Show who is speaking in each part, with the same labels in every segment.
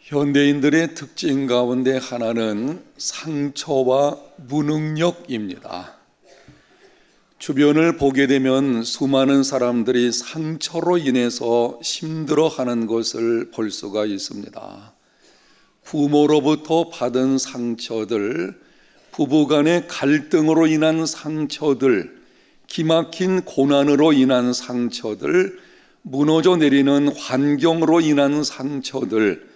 Speaker 1: 현대인들의 특징 가운데 하나는 상처와 무능력입니다. 주변을 보게 되면 수많은 사람들이 상처로 인해서 힘들어하는 것을 볼 수가 있습니다. 부모로부터 받은 상처들, 부부간의 갈등으로 인한 상처들, 기막힌 고난으로 인한 상처들, 무너져 내리는 환경으로 인한 상처들,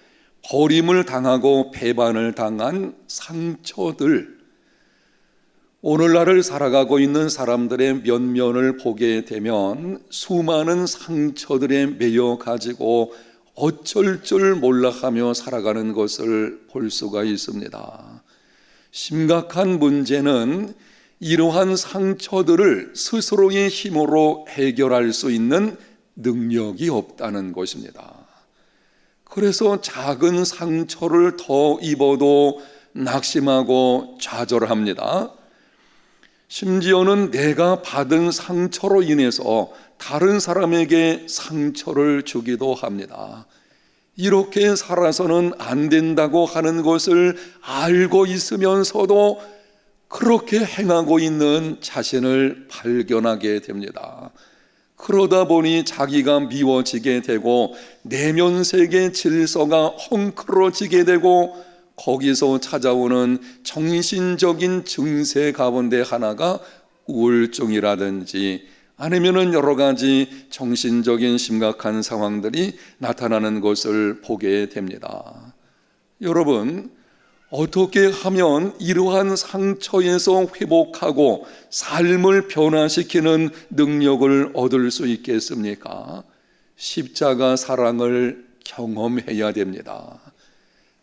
Speaker 1: 버림을 당하고 배반을 당한 상처들, 오늘날을 살아가고 있는 사람들의 면면을 보게 되면 수많은 상처들에 매여 가지고 어쩔 줄 몰라 하며 살아가는 것을 볼 수가 있습니다. 심각한 문제는 이러한 상처들을 스스로의 힘으로 해결할 수 있는 능력이 없다는 것입니다. 그래서 작은 상처를 더 입어도 낙심하고 좌절합니다. 심지어는 내가 받은 상처로 인해서 다른 사람에게 상처를 주기도 합니다. 이렇게 살아서는 안 된다고 하는 것을 알고 있으면서도 그렇게 행하고 있는 자신을 발견하게 됩니다. 그러다 보니 자기가 미워지게 되고 내면 세계 질서가 헝클어지게 되고 거기서 찾아오는 정신적인 증세 가운데 하나가 우울증이라든지 아니면은 여러 가지 정신적인 심각한 상황들이 나타나는 것을 보게 됩니다. 여러분, 어떻게 하면 이러한 상처에서 회복하고 삶을 변화시키는 능력을 얻을 수 있겠습니까? 십자가 사랑을 경험해야 됩니다.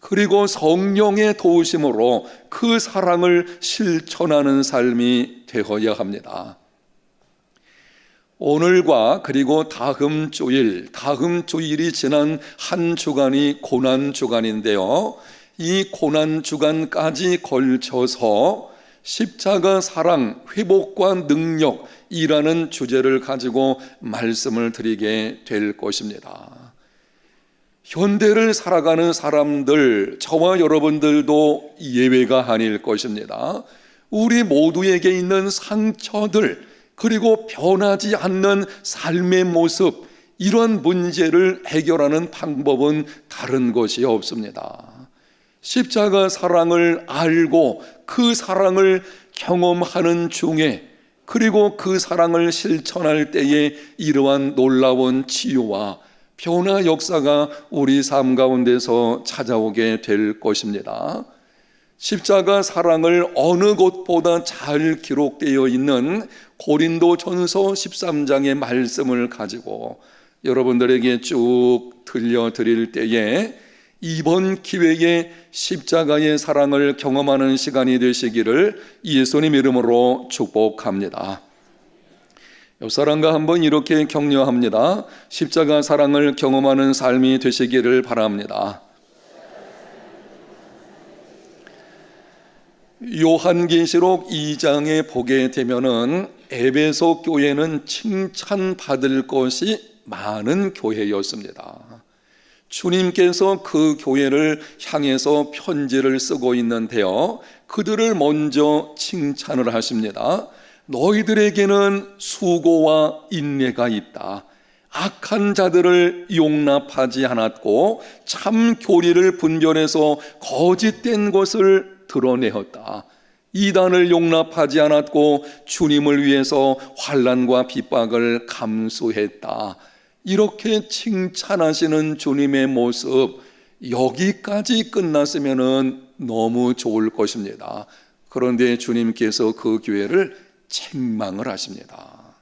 Speaker 1: 그리고 성령의 도우심으로 그 사랑을 실천하는 삶이 되어야 합니다. 오늘과 그리고 다음 주일이 지난 한 주간이 고난 주간인데요. 이 고난 주간까지 걸쳐서 십자가 사랑, 회복과 능력이라는 주제를 가지고 말씀을 드리게 될 것입니다. 현대를 살아가는 사람들, 저와 여러분들도 예외가 아닐 것입니다. 우리 모두에게 있는 상처들, 그리고 변하지 않는 삶의 모습, 이런 문제를 해결하는 방법은 다른 것이 없습니다. 십자가 사랑을 알고 그 사랑을 경험하는 중에, 그리고 그 사랑을 실천할 때에 이러한 놀라운 치유와 변화 역사가 우리 삶 가운데서 찾아오게 될 것입니다. 십자가 사랑을 어느 곳보다 잘 기록되어 있는 고린도전서 13장의 말씀을 가지고 여러분들에게 쭉 들려드릴 때에 이번 기회에 십자가의 사랑을 경험하는 시간이 되시기를 예수님 이름으로 축복합니다. 옆 사람과 한번 이렇게 격려합니다. 십자가 사랑을 경험하는 삶이 되시기를 바랍니다. 요한계시록 2장에 보게 되면은 에베소 교회는 칭찬받을 것이 많은 교회였습니다. 주님께서 그 교회를 향해서 편지를 쓰고 있는데요, 그들을 먼저 칭찬을 하십니다. 너희들에게는 수고와 인내가 있다. 악한 자들을 용납하지 않았고 참 교리를 분별해서 거짓된 것을 드러내었다. 이단을 용납하지 않았고 주님을 위해서 환난과 핍박을 감수했다. 이렇게 칭찬하시는 주님의 모습, 여기까지 끝났으면 너무 좋을 것입니다. 그런데 주님께서 그 교회를 책망을 하십니다.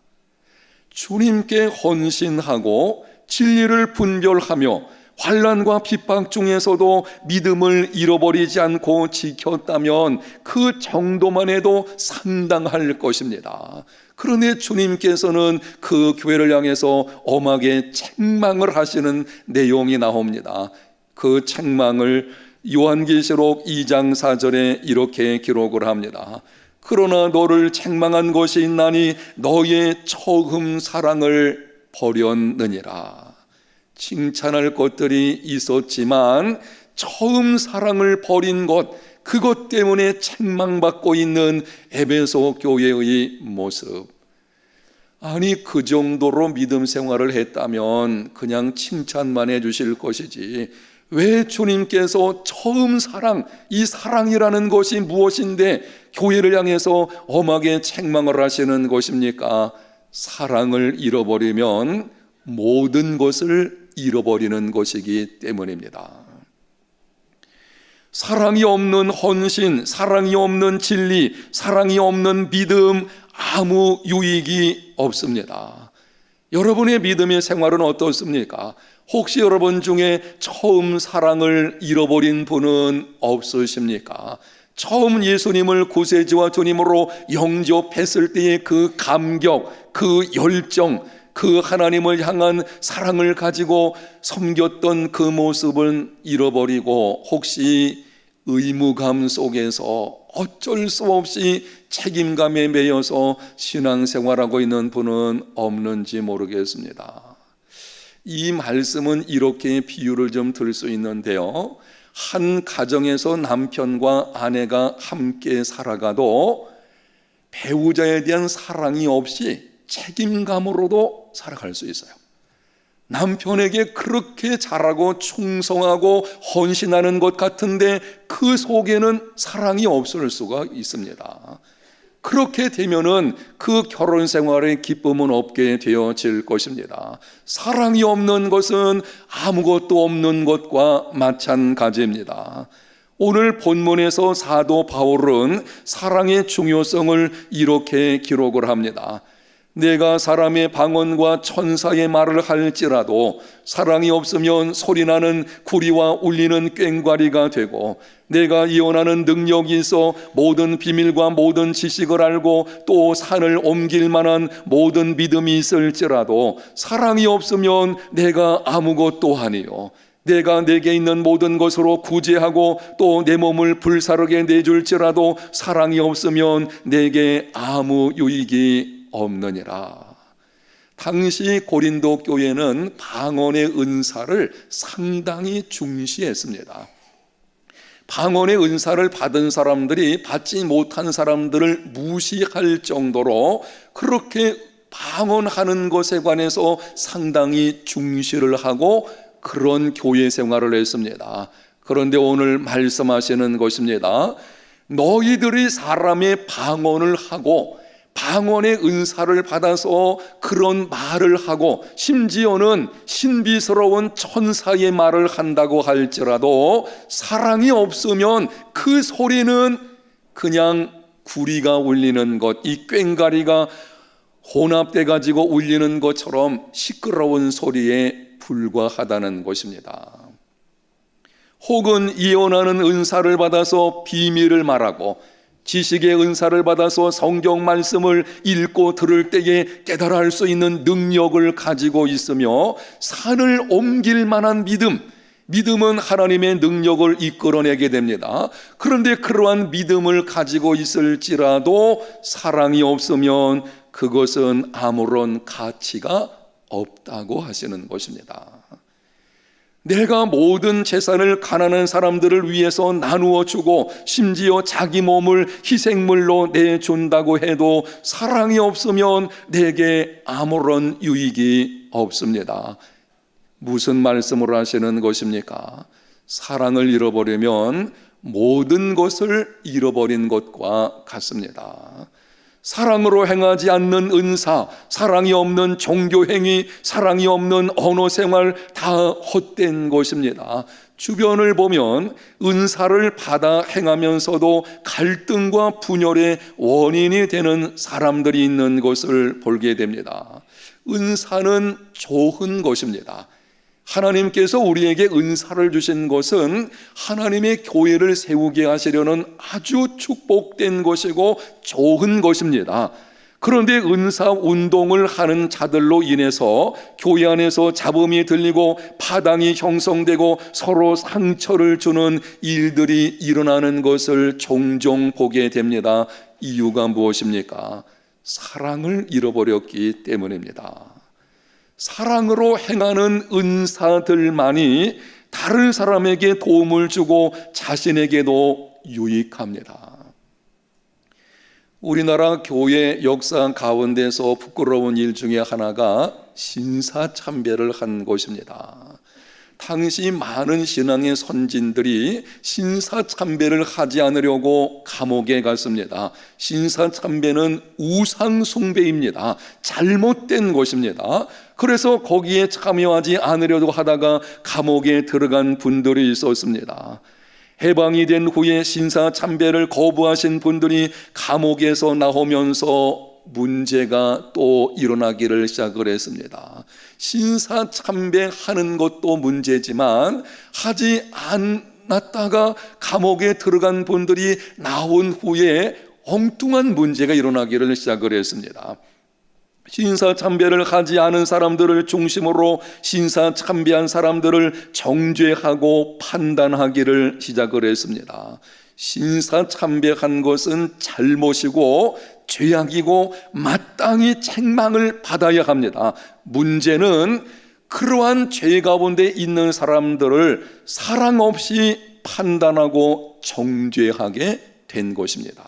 Speaker 1: 주님께 헌신하고 진리를 분별하며 환난과 핍박 중에서도 믿음을 잃어버리지 않고 지켰다면 그 정도만 해도 상당할 것입니다. 그런데 주님께서는 그 교회를 향해서 엄하게 책망을 하시는 내용이 나옵니다. 그 책망을 요한계시록 2장 4절에 이렇게 기록을 합니다. 그러나 너를 책망한 것이 있나니 너의 처음 사랑을 버렸느니라. 칭찬할 것들이 있었지만 처음 사랑을 버린 것, 그것 때문에 책망받고 있는 에베소 교회의 모습. 아니, 그 정도로 믿음 생활을 했다면 그냥 칭찬만 해주실 것이지, 왜 주님께서 처음 사랑, 이 사랑이라는 것이 무엇인데 교회를 향해서 엄하게 책망을 하시는 것입니까? 사랑을 잃어버리면 모든 것을 잃어버리는 것이기 때문입니다. 사랑이 없는 헌신, 사랑이 없는 진리, 사랑이 없는 믿음, 아무 유익이 없습니다. 여러분의 믿음의 생활은 어떻습니까? 혹시 여러분 중에 처음 사랑을 잃어버린 분은 없으십니까? 처음 예수님을 구세주와 주님으로 영접했을 때의 그 감격, 그 열정, 그 하나님을 향한 사랑을 가지고 섬겼던 그 모습은 잃어버리고 혹시 의무감 속에서 어쩔 수 없이 책임감에 매여서 신앙생활하고 있는 분은 없는지 모르겠습니다. 이 말씀은 이렇게 비유를 좀 들 수 있는데요, 한 가정에서 남편과 아내가 함께 살아가도 배우자에 대한 사랑이 없이 책임감으로도 살아갈 수 있어요. 남편에게 그렇게 잘하고 충성하고 헌신하는 것 같은데 그 속에는 사랑이 없을 수가 있습니다. 그렇게 되면은 그 결혼 생활에 기쁨은 없게 되어질 것입니다. 사랑이 없는 것은 아무것도 없는 것과 마찬가지입니다. 오늘 본문에서 사도 바울은 사랑의 중요성을 이렇게 기록을 합니다. 내가 사람의 방언과 천사의 말을 할지라도 사랑이 없으면 소리나는 구리와 울리는 꽹과리가 되고, 내가 예언하는 능력이 있어 모든 비밀과 모든 지식을 알고 또 산을 옮길 만한 모든 믿음이 있을지라도 사랑이 없으면 내가 아무것도 아니요, 내가 내게 있는 모든 것으로 구제하고 또 내 몸을 불사르게 내줄지라도 사랑이 없으면 내게 아무 유익이 없느니라. 당시 고린도 교회는 방언의 은사를 상당히 중시했습니다. 방언의 은사를 받은 사람들이 받지 못한 사람들을 무시할 정도로 그렇게 방언하는 것에 관해서 상당히 중시를 하고 그런 교회 생활을 했습니다. 그런데 오늘 말씀하시는 것입니다. 너희들이 사람의 방언을 하고 방언의 은사를 받아서 그런 말을 하고 심지어는 신비스러운 천사의 말을 한다고 할지라도 사랑이 없으면 그 소리는 그냥 구리가 울리는 것, 이 꽹과리가 혼합돼 가지고 울리는 것처럼 시끄러운 소리에 불과하다는 것입니다. 혹은 예언하는 은사를 받아서 비밀을 말하고 지식의 은사를 받아서 성경 말씀을 읽고 들을 때에 깨달아 할 수 있는 능력을 가지고 있으며 산을 옮길 만한 믿음은 하나님의 능력을 이끌어내게 됩니다. 그런데 그러한 믿음을 가지고 있을지라도 사랑이 없으면 그것은 아무런 가치가 없다고 하시는 것입니다. 내가 모든 재산을 가난한 사람들을 위해서 나누어 주고 심지어 자기 몸을 희생물로 내준다고 해도 사랑이 없으면 내게 아무런 유익이 없습니다. 무슨 말씀을 하시는 것입니까? 사랑을 잃어버리면 모든 것을 잃어버린 것과 같습니다. 사랑으로 행하지 않는 은사, 사랑이 없는 종교행위, 사랑이 없는 언어생활 다 헛된 것입니다. 주변을 보면 은사를 받아 행하면서도 갈등과 분열의 원인이 되는 사람들이 있는 것을 보게 됩니다. 은사는 좋은 것입니다. 하나님께서 우리에게 은사를 주신 것은 하나님의 교회를 세우게 하시려는 아주 축복된 것이고 좋은 것입니다. 그런데 은사 운동을 하는 자들로 인해서 교회 안에서 잡음이 들리고 파당이 형성되고 서로 상처를 주는 일들이 일어나는 것을 종종 보게 됩니다. 이유가 무엇입니까? 사랑을 잃어버렸기 때문입니다. 사랑으로 행하는 은사들만이 다른 사람에게 도움을 주고 자신에게도 유익합니다. 우리나라 교회 역사 가운데서 부끄러운 일 중에 하나가 신사참배를 한 것입니다. 당시 많은 신앙의 선진들이 신사참배를 하지 않으려고 감옥에 갔습니다. 신사참배는 우상숭배입니다. 잘못된 것입니다. 그래서 거기에 참여하지 않으려고 하다가 감옥에 들어간 분들이 있었습니다. 해방이 된 후에 신사참배를 거부하신 분들이 감옥에서 나오면서 문제가 또 일어나기를 시작을 했습니다. 신사참배하는 것도 문제지만 하지 않았다가 감옥에 들어간 분들이 나온 후에 엉뚱한 문제가 일어나기를 시작을 했습니다. 신사참배를 하지 않은 사람들을 중심으로 신사참배한 사람들을 정죄하고 판단하기를 시작을 했습니다. 신사참배한 것은 잘못이고 죄악이고 마땅히 책망을 받아야 합니다. 문제는 그러한 죄 가운데 있는 사람들을 사랑 없이 판단하고 정죄하게 된 것입니다.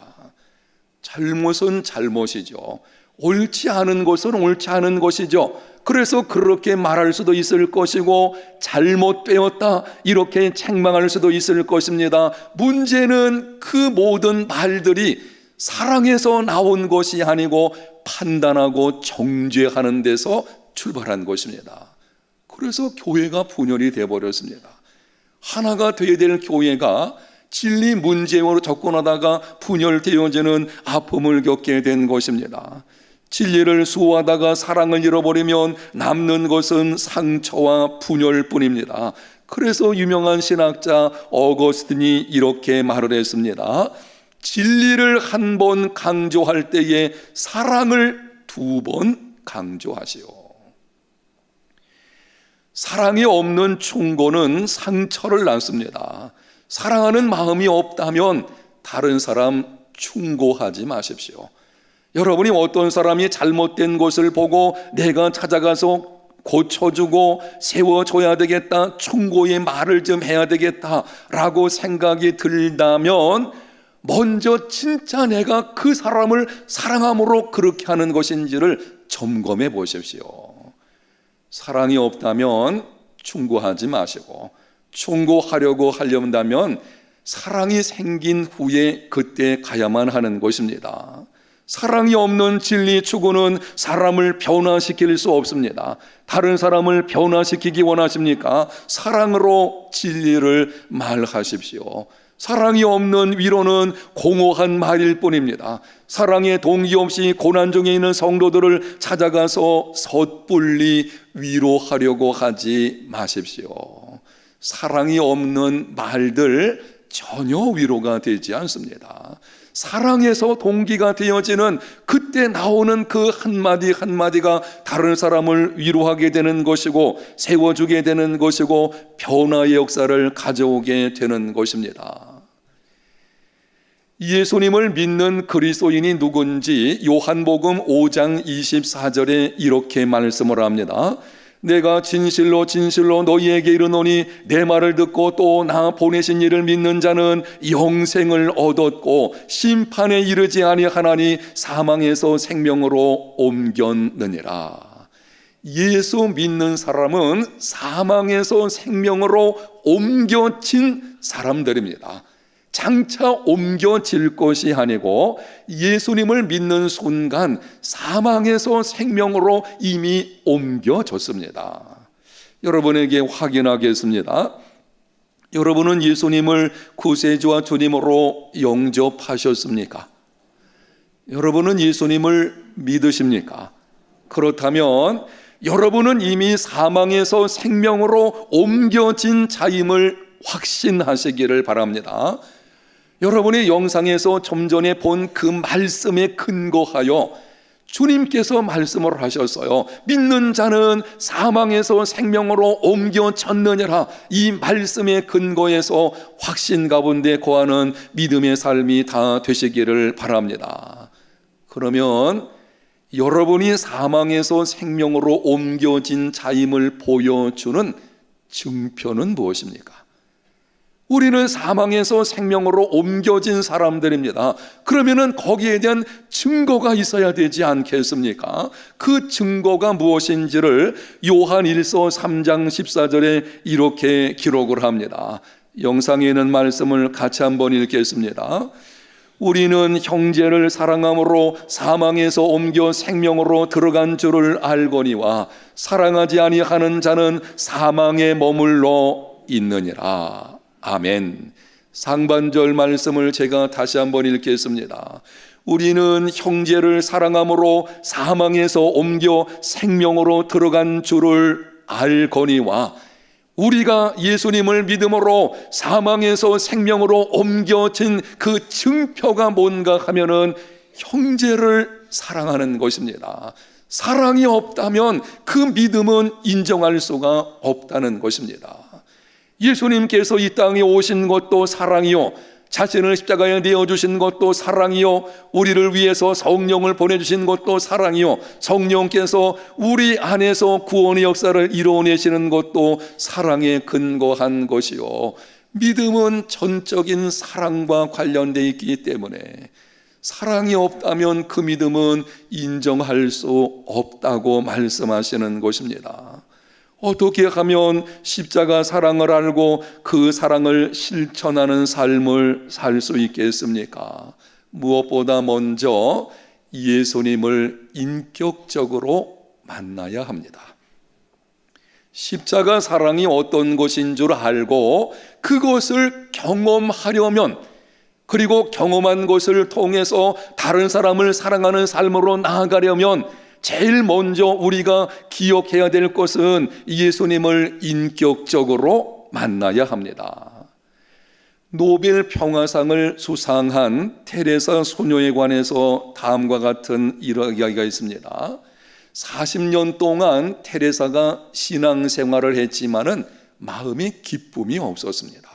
Speaker 1: 잘못은 잘못이죠. 옳지 않은 것은 옳지 않은 것이죠. 그래서 그렇게 말할 수도 있을 것이고 잘못되었다 이렇게 책망할 수도 있을 것입니다. 문제는 그 모든 말들이 사랑에서 나온 것이 아니고 판단하고 정죄하는 데서 출발한 것입니다. 그래서 교회가 분열이 되어버렸습니다. 하나가 되어야 될 교회가 진리 문제로 접근하다가 분열되어지는 아픔을 겪게 된 것입니다. 진리를 수호하다가 사랑을 잃어버리면 남는 것은 상처와 분열뿐입니다. 그래서 유명한 신학자 어거스틴이 이렇게 말을 했습니다. 진리를 한 번 강조할 때에 사랑을 두 번 강조하시오. 사랑이 없는 충고는 상처를 낳습니다. 사랑하는 마음이 없다면 다른 사람 충고하지 마십시오. 여러분이 어떤 사람이 잘못된 것을 보고 내가 찾아가서 고쳐주고 세워줘야 되겠다, 충고의 말을 좀 해야 되겠다라고 생각이 들다면 먼저 진짜 내가 그 사람을 사랑함으로 그렇게 하는 것인지를 점검해 보십시오. 사랑이 없다면 충고하지 마시고, 충고하려고 하려면 사랑이 생긴 후에 그때 가야만 하는 것입니다. 사랑이 없는 진리 추구는 사람을 변화시킬 수 없습니다. 다른 사람을 변화시키기 원하십니까? 사랑으로 진리를 말하십시오. 사랑이 없는 위로는 공허한 말일 뿐입니다. 사랑에 동의 없이 고난 중에 있는 성도들을 찾아가서 섣불리 위로하려고 하지 마십시오. 사랑이 없는 말들 전혀 위로가 되지 않습니다. 사랑에서 동기가 되어지는 그때 나오는 그 한마디 한마디가 다른 사람을 위로하게 되는 것이고 세워주게 되는 것이고 변화의 역사를 가져오게 되는 것입니다. 예수님을 믿는 그리스도인이 누군지 요한복음 5장 24절에 이렇게 말씀을 합니다. 내가 진실로 진실로 너희에게 이르노니 내 말을 듣고 또 나 보내신 이를 믿는 자는 영생을 얻었고 심판에 이르지 아니하나니 사망에서 생명으로 옮겼느니라. 예수 믿는 사람은 사망에서 생명으로 옮겨진 사람들입니다. 장차 옮겨질 것이 아니고 예수님을 믿는 순간 사망에서 생명으로 이미 옮겨졌습니다. 여러분에게 확인하겠습니다. 여러분은 예수님을 구세주와 주님으로 영접하셨습니까? 여러분은 예수님을 믿으십니까? 그렇다면 여러분은 이미 사망에서 생명으로 옮겨진 자임을 확신하시기를 바랍니다. 여러분의 영상에서 좀 전에 본 그 말씀에 근거하여 주님께서 말씀을 하셨어요. 믿는 자는 사망에서 생명으로 옮겨졌느니라. 이 말씀에 근거해서 확신 가운데 거하는 믿음의 삶이 다 되시기를 바랍니다. 그러면 여러분이 사망에서 생명으로 옮겨진 자임을 보여주는 증표는 무엇입니까? 우리는 사망에서 생명으로 옮겨진 사람들입니다. 그러면은 거기에 대한 증거가 있어야 되지 않겠습니까? 그 증거가 무엇인지를 요한 1서 3장 14절에 이렇게 기록을 합니다. 영상에 있는 말씀을 같이 한번 읽겠습니다. 우리는 형제를 사랑함으로 사망에서 옮겨 생명으로 들어간 줄을 알거니와 사랑하지 아니하는 자는 사망에 머물러 있느니라. 아멘. 상반절 말씀을 제가 다시 한번 읽겠습니다. 우리는 형제를 사랑함으로 사망에서 옮겨 생명으로 들어간 줄을 알거니와 우리가 예수님을 믿음으로 사망에서 생명으로 옮겨진 그 증표가 뭔가 하면은 형제를 사랑하는 것입니다. 사랑이 없다면 그 믿음은 인정할 수가 없다는 것입니다. 예수님께서 이 땅에 오신 것도 사랑이요, 자신을 십자가에 내어주신 것도 사랑이요, 우리를 위해서 성령을 보내주신 것도 사랑이요, 성령께서 우리 안에서 구원의 역사를 이루어내시는 것도 사랑에 근거한 것이요, 믿음은 전적인 사랑과 관련되어 있기 때문에 사랑이 없다면 그 믿음은 인정할 수 없다고 말씀하시는 것입니다. 어떻게 하면 십자가 사랑을 알고 그 사랑을 실천하는 삶을 살 수 있겠습니까? 무엇보다 먼저 예수님을 인격적으로 만나야 합니다. 십자가 사랑이 어떤 것인 줄 알고 그것을 경험하려면, 그리고 경험한 것을 통해서 다른 사람을 사랑하는 삶으로 나아가려면 제일 먼저 우리가 기억해야 될 것은 예수님을 인격적으로 만나야 합니다. 노벨 평화상을 수상한 테레사 소녀에 관해서 다음과 같은 이야기가 있습니다. 40년 동안 테레사가 신앙생활을 했지만은 마음이 기쁨이 없었습니다.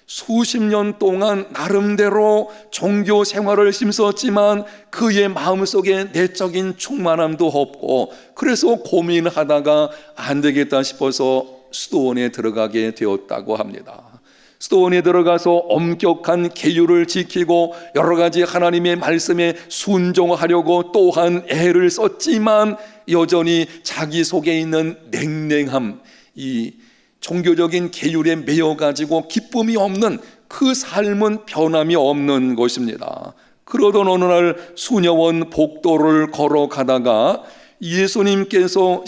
Speaker 1: 수십 년 동안 나름대로 종교 생활을 힘썼지만 그의 마음속에 내적인 충만함도 없고, 그래서 고민하다가 안 되겠다 싶어서 수도원에 들어가게 되었다고 합니다. 수도원에 들어가서 엄격한 계율을 지키고 여러 가지 하나님의 말씀에 순종하려고 또한 애를 썼지만 여전히 자기 속에 있는 냉랭함, 이 종교적인 계율에 매여가지고 기쁨이 없는 그 삶은 변함이 없는 것입니다. 그러던 어느 날 수녀원 복도를 걸어가다가 예수님께서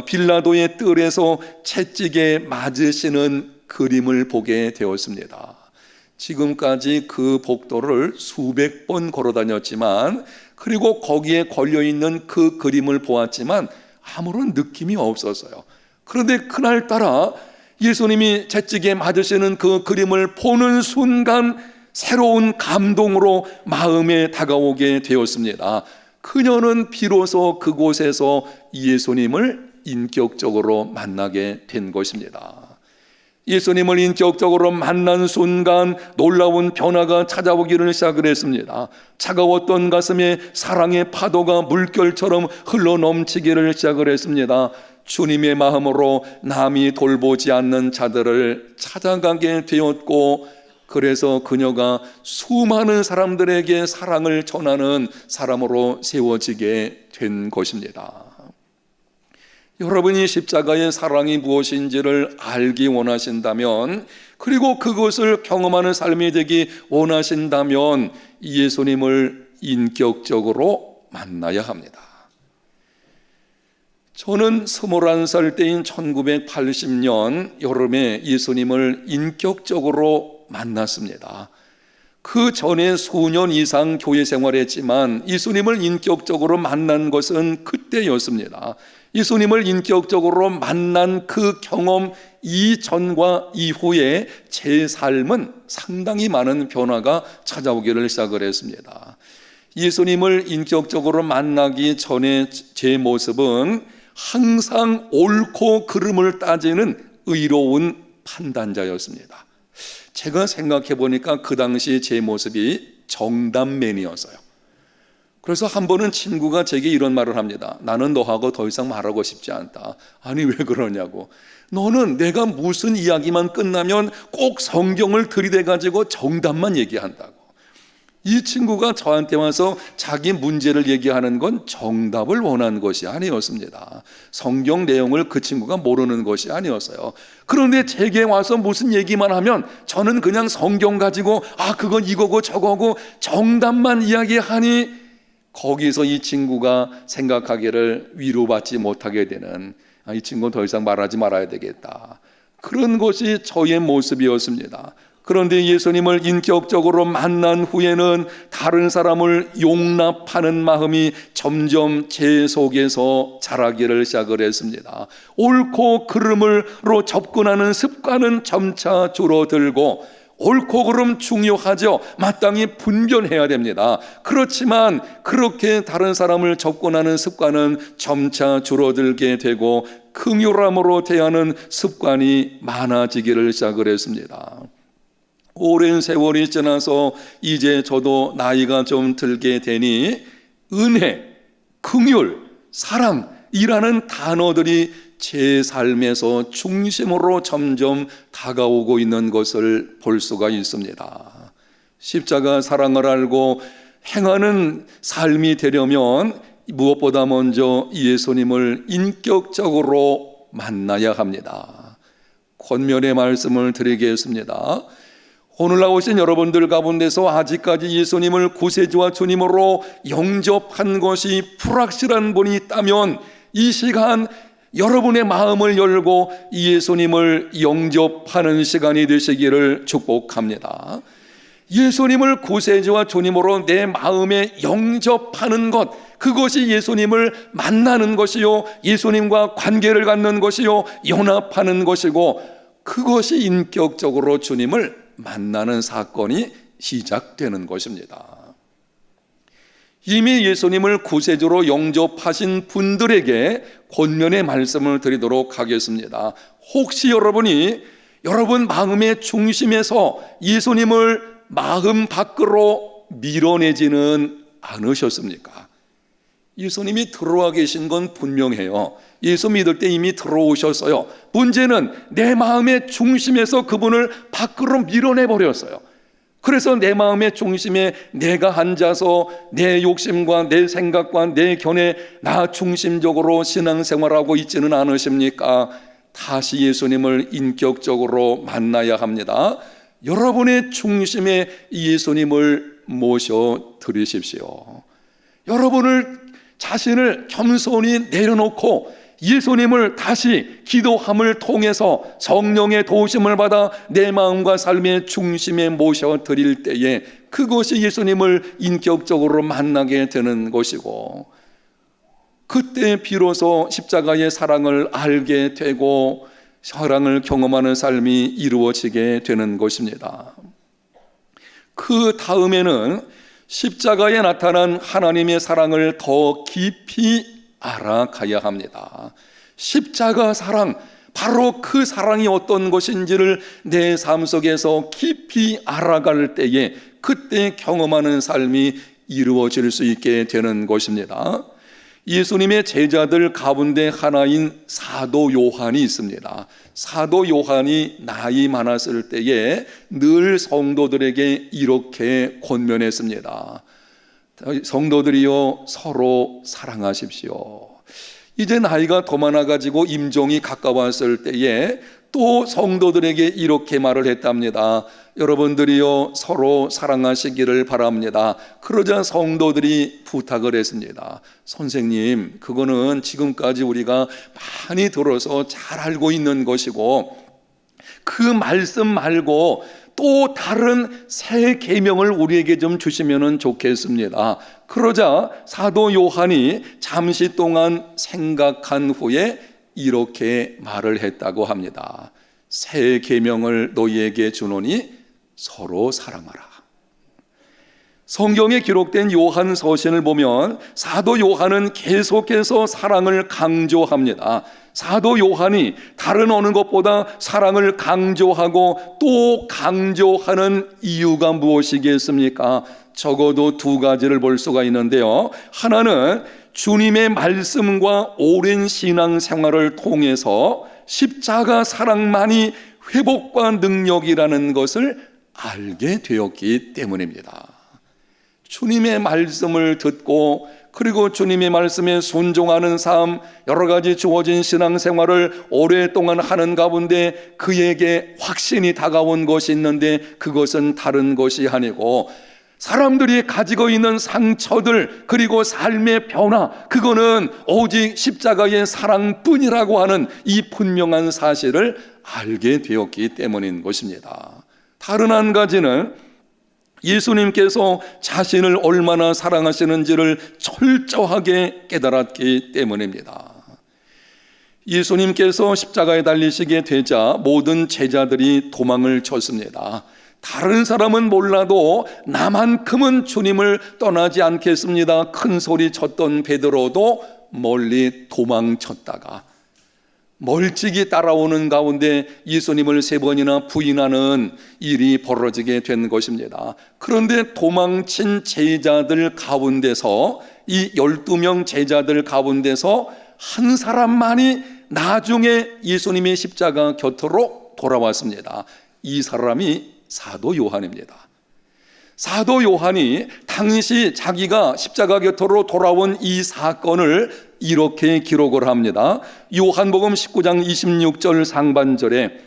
Speaker 1: 빌라도의 뜰에서 채찍에 맞으시는 그림을 보게 되었습니다. 지금까지 그 복도를 수백 번 걸어다녔지만, 그리고 거기에 걸려있는 그 그림을 보았지만 아무런 느낌이 없었어요. 그런데 그날따라 예수님이 채찍에 맞으시는 그 그림을 보는 순간 새로운 감동으로 마음에 다가오게 되었습니다. 그녀는 비로소 그곳에서 예수님을 인격적으로 만나게 된 것입니다. 예수님을 인격적으로 만난 순간 놀라운 변화가 찾아오기를 시작을 했습니다. 차가웠던 가슴에 사랑의 파도가 물결처럼 흘러넘치기를 시작을 했습니다. 주님의 마음으로 남이 돌보지 않는 자들을 찾아가게 되었고, 그래서 그녀가 수많은 사람들에게 사랑을 전하는 사람으로 세워지게 된 것입니다. 여러분이 십자가의 사랑이 무엇인지를 알기 원하신다면, 그리고 그것을 경험하는 삶이 되기 원하신다면 예수님을 인격적으로 만나야 합니다. 저는 21살 때인 1980년 여름에 예수님을 인격적으로 만났습니다. 그 전에 수년 이상 교회 생활했지만 예수님을 인격적으로 만난 것은 그때였습니다. 예수님을 인격적으로 만난 그 경험 이전과 이후에 제 삶은 상당히 많은 변화가 찾아오기를 시작을 했습니다. 예수님을 인격적으로 만나기 전에 제 모습은 항상 옳고 그름을 따지는 의로운 판단자였습니다. 제가 생각해 보니까 그 당시 제 모습이 정답맨이었어요. 그래서 한 번은 친구가 제게 이런 말을 합니다. 나는 너하고 더 이상 말하고 싶지 않다. 아니 왜 그러냐고. 너는 내가 무슨 이야기만 끝나면 꼭 성경을 들이대가지고 정답만 얘기한다고. 이 친구가 저한테 와서 자기 문제를 얘기하는 건 정답을 원한 것이 아니었습니다. 성경 내용을 그 친구가 모르는 것이 아니었어요. 그런데 제게 와서 무슨 얘기만 하면 저는 그냥 성경 가지고 그건 이거고 저거고 정답만 이야기하니 거기서 이 친구가 생각하기를 위로받지 못하게 되는, 이 친구는 더 이상 말하지 말아야 되겠다, 그런 것이 저의 모습이었습니다. 그런데 예수님을 인격적으로 만난 후에는 다른 사람을 용납하는 마음이 점점 제 속에서 자라기를 시작을 했습니다. 옳고 그름으로 접근하는 습관은 점차 줄어들고, 옳고 그름 중요하죠. 마땅히 분별해야 됩니다. 그렇지만 그렇게 다른 사람을 접근하는 습관은 점차 줄어들게 되고 긍휼함으로 대하는 습관이 많아지기를 시작을 했습니다. 오랜 세월이 지나서 이제 저도 나이가 좀 들게 되니 은혜, 긍휼, 사랑이라는 단어들이 제 삶에서 중심으로 점점 다가오고 있는 것을 볼 수가 있습니다. 십자가 사랑을 알고 행하는 삶이 되려면 무엇보다 먼저 예수님을 인격적으로 만나야 합니다. 권면의 말씀을 드리겠습니다. 오늘 나오신 여러분들 가운데서 아직까지 예수님을 구세주와 주님으로 영접한 것이 불확실한 분이 있다면 이 시간 여러분의 마음을 열고 예수님을 영접하는 시간이 되시기를 축복합니다. 예수님을 구세주와 주님으로 내 마음에 영접하는 것, 그것이 예수님을 만나는 것이요, 예수님과 관계를 갖는 것이요, 연합하는 것이고, 그것이 인격적으로 주님을 만나는 사건이 시작되는 것입니다. 이미 예수님을 구세주로 영접하신 분들에게 권면의 말씀을 드리도록 하겠습니다. 혹시 여러분이 여러분 마음의 중심에서 예수님을 마음 밖으로 밀어내지는 않으셨습니까? 예수님이 들어와 계신 건 분명해요. 예수 믿을 때 이미 들어오셨어요. 문제는 내 마음의 중심에서 그분을 밖으로 밀어내버렸어요. 그래서 내 마음의 중심에 내가 앉아서 내 욕심과 내 생각과 내 견해 나 중심적으로 신앙생활하고 있지는 않으십니까? 다시 예수님을 인격적으로 만나야 합니다. 여러분의 중심에 예수님을 모셔 드리십시오. 여러분을 자신을 겸손히 내려놓고 예수님을 다시 기도함을 통해서 성령의 도우심을 받아 내 마음과 삶의 중심에 모셔드릴 때에 그것이 예수님을 인격적으로 만나게 되는 것이고, 그때 비로소 십자가의 사랑을 알게 되고 사랑을 경험하는 삶이 이루어지게 되는 것입니다. 그 다음에는 십자가에 나타난 하나님의 사랑을 더 깊이 알아가야 합니다. 십자가 사랑, 바로 그 사랑이 어떤 것인지를 내 삶 속에서 깊이 알아갈 때에 그때 경험하는 삶이 이루어질 수 있게 되는 것입니다. 예수님의 제자들 가운데 하나인 사도 요한이 있습니다. 사도 요한이 나이 많았을 때에 늘 성도들에게 이렇게 권면했습니다. 성도들이여 서로 사랑하십시오. 이제 나이가 더 많아가지고 임종이 가까웠을 때에 또 성도들에게 이렇게 말을 했답니다. 여러분들이요 서로 사랑하시기를 바랍니다. 그러자 성도들이 부탁을 했습니다. 선생님, 그거는 지금까지 우리가 많이 들어서 잘 알고 있는 것이고 그 말씀 말고 또 다른 새 계명을 우리에게 좀 주시면 좋겠습니다. 그러자 사도 요한이 잠시 동안 생각한 후에 이렇게 말을 했다고 합니다. 새 계명을 너희에게 주노니 서로 사랑하라. 성경에 기록된 요한 서신을 보면 사도 요한은 계속해서 사랑을 강조합니다. 사도 요한이 다른 어느 것보다 사랑을 강조하고 또 강조하는 이유가 무엇이겠습니까? 적어도 두 가지를 볼 수가 있는데요. 하나는 주님의 말씀과 오랜 신앙생활을 통해서 십자가 사랑만이 회복과 능력이라는 것을 알게 되었기 때문입니다. 주님의 말씀을 듣고 그리고 주님의 말씀에 순종하는 삶, 여러 가지 주어진 신앙생활을 오랫동안 하는 가운데 그에게 확신이 다가온 것이 있는데 그것은 다른 것이 아니고 사람들이 가지고 있는 상처들 그리고 삶의 변화, 그거는 오직 십자가의 사랑뿐이라고 하는 이 분명한 사실을 알게 되었기 때문인 것입니다. 다른 한 가지는 예수님께서 자신을 얼마나 사랑하시는지를 철저하게 깨달았기 때문입니다. 예수님께서 십자가에 달리시게 되자 모든 제자들이 도망을 쳤습니다. 다른 사람은 몰라도 나만큼은 주님을 떠나지 않겠습니다. 큰 소리 쳤던 베드로도 멀리 도망쳤다가 멀찍이 따라오는 가운데 예수님을 3번이나 부인하는 일이 벌어지게 된 것입니다. 그런데 도망친 제자들 가운데서 이 12명 제자들 가운데서 한 사람만이 나중에 예수님의 십자가 곁으로 돌아왔습니다. 이 사람이 사도 요한입니다. 사도 요한이 당시 자기가 십자가 곁으로 돌아온 이 사건을 이렇게 기록을 합니다. 요한복음 19장 26절 상반절에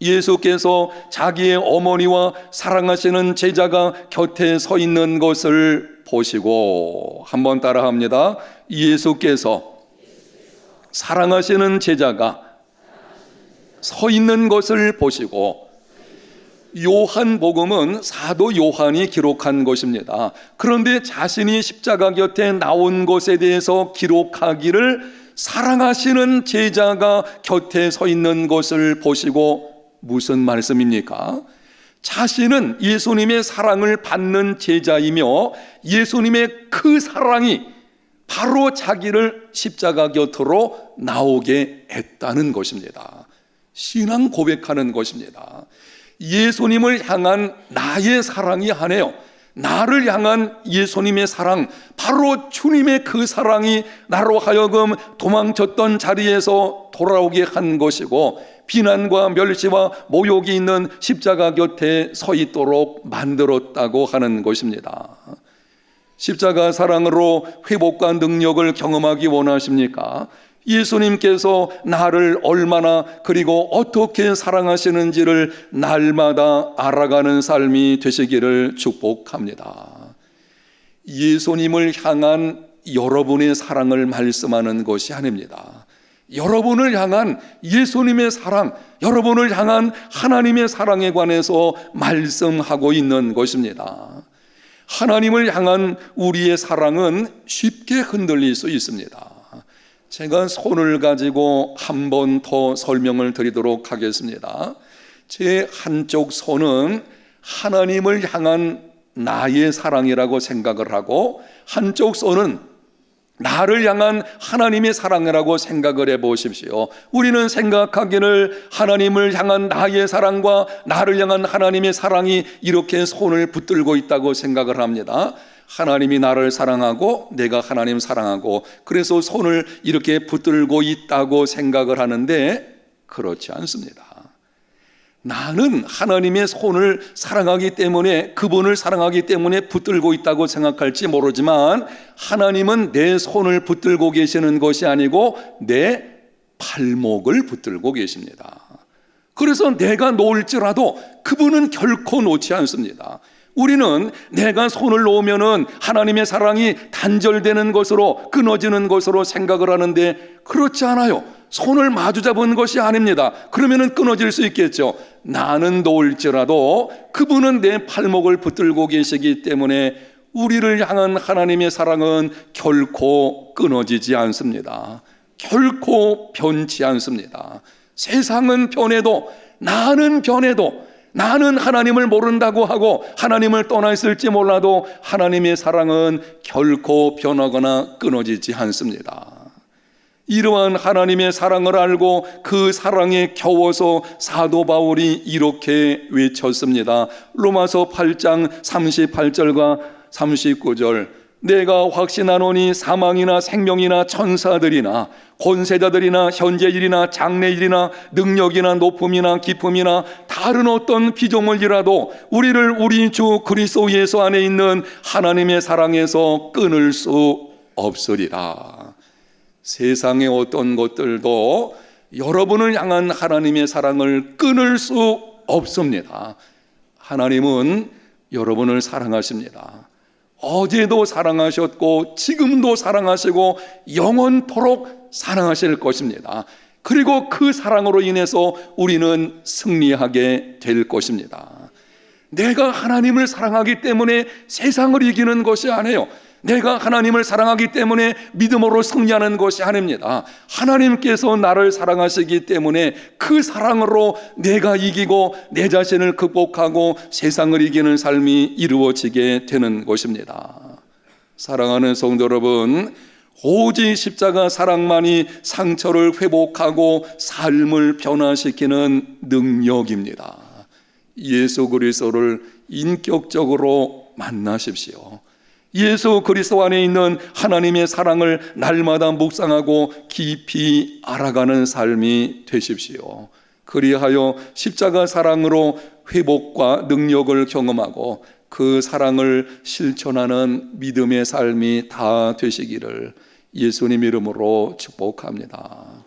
Speaker 1: 예수께서 자기의 어머니와 사랑하시는 제자가 곁에 서 있는 것을 보시고, 한번 따라합니다. 예수께서 사랑하시는 제자가 서 있는 것을 보시고, 요한복음은 사도 요한이 기록한 것입니다. 그런데 자신이 십자가 곁에 나온 것에 대해서 기록하기를 사랑하시는 제자가 곁에 서 있는 것을 보시고, 무슨 말씀입니까? 자신은 예수님의 사랑을 받는 제자이며 예수님의 그 사랑이 바로 자기를 십자가 곁으로 나오게 했다는 것입니다. 신앙 고백하는 것입니다. 예수님을 향한 나의 사랑이 아니에요. 나를 향한 예수님의 사랑, 바로 주님의 그 사랑이 나로 하여금 도망쳤던 자리에서 돌아오게 한 것이고, 비난과 멸시와 모욕이 있는 십자가 곁에 서 있도록 만들었다고 하는 것입니다. 십자가 사랑으로 회복과 능력을 경험하기 원하십니까? 예수님께서 나를 얼마나 그리고 어떻게 사랑하시는지를 날마다 알아가는 삶이 되시기를 축복합니다. 예수님을 향한 여러분의 사랑을 말씀하는 것이 아닙니다. 여러분을 향한 예수님의 사랑, 여러분을 향한 하나님의 사랑에 관해서 말씀하고 있는 것입니다. 하나님을 향한 우리의 사랑은 쉽게 흔들릴 수 있습니다. 제가 손을 가지고 한 번 더 설명을 드리도록 하겠습니다. 제 한쪽 손은 하나님을 향한 나의 사랑이라고 생각을 하고, 한쪽 손은 나를 향한 하나님의 사랑이라고 생각을 해보십시오. 우리는 생각하기를 하나님을 향한 나의 사랑과 나를 향한 하나님의 사랑이 이렇게 손을 붙들고 있다고 생각을 합니다. 하나님이 나를 사랑하고 내가 하나님 사랑하고, 그래서 손을 이렇게 붙들고 있다고 생각을 하는데 그렇지 않습니다. 나는 하나님의 손을 사랑하기 때문에, 그분을 사랑하기 때문에 붙들고 있다고 생각할지 모르지만, 하나님은 내 손을 붙들고 계시는 것이 아니고 내 발목을 붙들고 계십니다. 그래서 내가 놓을지라도 그분은 결코 놓지 않습니다. 우리는 내가 손을 놓으면은 하나님의 사랑이 단절되는 것으로, 끊어지는 것으로 생각을 하는데 그렇지 않아요. 손을 마주 잡은 것이 아닙니다. 그러면은 끊어질 수 있겠죠. 나는 놓을지라도 그분은 내 팔목을 붙들고 계시기 때문에 우리를 향한 하나님의 사랑은 결코 끊어지지 않습니다. 결코 변치 않습니다. 세상은 변해도, 나는 변해도, 나는 하나님을 모른다고 하고 하나님을 떠나 있을지 몰라도 하나님의 사랑은 결코 변하거나 끊어지지 않습니다. 이러한 하나님의 사랑을 알고 그 사랑에 겨워서 사도 바울이 이렇게 외쳤습니다. 로마서 8장 38절과 39절, 내가 확신하노니 사망이나 생명이나 천사들이나 권세자들이나 현재일이나 장래일이나 능력이나 높음이나 깊음이나 다른 어떤 피조물이라도 우리를 우리 주 그리스도 예수 안에 있는 하나님의 사랑에서 끊을 수 없으리라. 세상의 어떤 것들도 여러분을 향한 하나님의 사랑을 끊을 수 없습니다. 하나님은 여러분을 사랑하십니다. 어제도 사랑하셨고 지금도 사랑하시고 영원토록 사랑하실 것입니다. 그리고 그 사랑으로 인해서 우리는 승리하게 될 것입니다. 내가 하나님을 사랑하기 때문에 세상을 이기는 것이 아니에요. 내가 하나님을 사랑하기 때문에 믿음으로 승리하는 것이 아닙니다. 하나님께서 나를 사랑하시기 때문에 그 사랑으로 내가 이기고 내 자신을 극복하고 세상을 이기는 삶이 이루어지게 되는 것입니다. 사랑하는 성도 여러분, 오직 십자가 사랑만이 상처를 회복하고 삶을 변화시키는 능력입니다. 예수 그리스도를 인격적으로 만나십시오. 예수 그리스도 안에 있는 하나님의 사랑을 날마다 묵상하고 깊이 알아가는 삶이 되십시오. 그리하여 십자가 사랑으로 회복과 능력을 경험하고 그 사랑을 실천하는 믿음의 삶이 다 되시기를 예수님 이름으로 축복합니다.